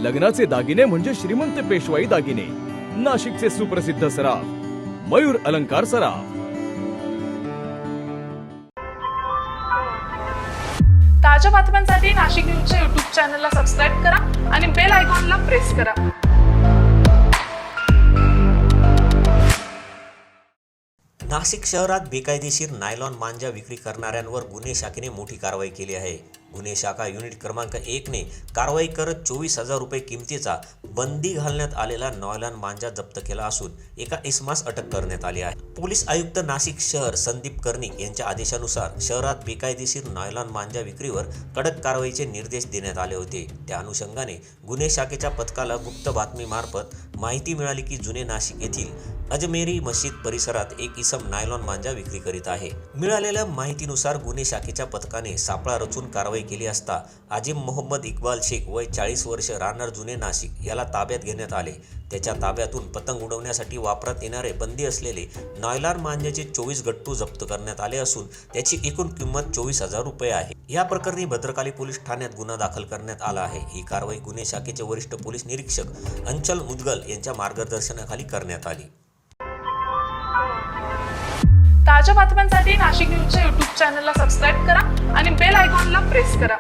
लग्नाचे दागिने म्हणजे श्रीमंत पेशवाई दागिने, नाशिकचे सुप्रसिद्ध सराफ मयूर अलंकार सराफ। ताज्या बातम्यांसाठी नाशिक न्यूजच्या YouTube चॅनलला सबस्क्राईब करा आणि बेल आयकॉनला प्रेस करा। नाशिक शहरात बेकायदेशीर नायलॉन मांजा विक्री करणाऱ्यांवर गुन्हे शाखेने मोठी कारवाई केली आहे। गुन्हे शाखा युनिट क्रमांक 1 ने कारवाई करत 24,000 रुपये किमतीचा बंदी घालण्यात आलेला नायलॉन मांजा जप्त केला असून एका इसमास अटक करण्यात आली आहे। पोलीस आयुक्त नाशिक शहर संदीप कर्णिक यांच्या आदेशानुसार शहरात बेकायदेशीर नायलॉन मांजा विक्रीवर कडक कारवाईचे निर्देश देण्यात आले होते। त्या अनुषंगाने गुन्हे शाखेच्या पथकाला गुप्त बातमीमार्फत माहिती मिळाली की जुने नाशिक येथील अजमेरी मस्जिद परिसरात एक इसम नायलॉन मांजा विक्री करीत आहे। मिळालेल्या माहितीनुसार गुन्हे शाखेच्या पथकाने सापळा रचून कारवाई केली असता आजिम मोहम्मद इक्बाल शेख वय 40 वर्ष राहणार जुने नाशिक याला ताब्यात घेण्यात आले। त्याच्या ताब्यातून पतंग उडवण्यासाठी वापरात येणारे बंदी असलेले नायलॉन मांजाचे 24 गट्टू जप्त करण्यात आले असून त्याची एकूण किंमत 24,000 रुपये आहे। या प्रकरणी भद्रकाली पोलीस ठाण्यात गुन्हा दाखल करण्यात आला आहे। ही कारवाई गुन्हे शाखेचे वरिष्ठ पोलीस निरीक्षक अंचल मुदगल यांच्या मार्गदर्शनाखाली करण्यात आली। ताज्या बातम्यांसाठी नाशिक न्यूजच्या YouTube चॅनलला सबस्क्राईब करा आणि बेल आयकॉनला प्रेस करा।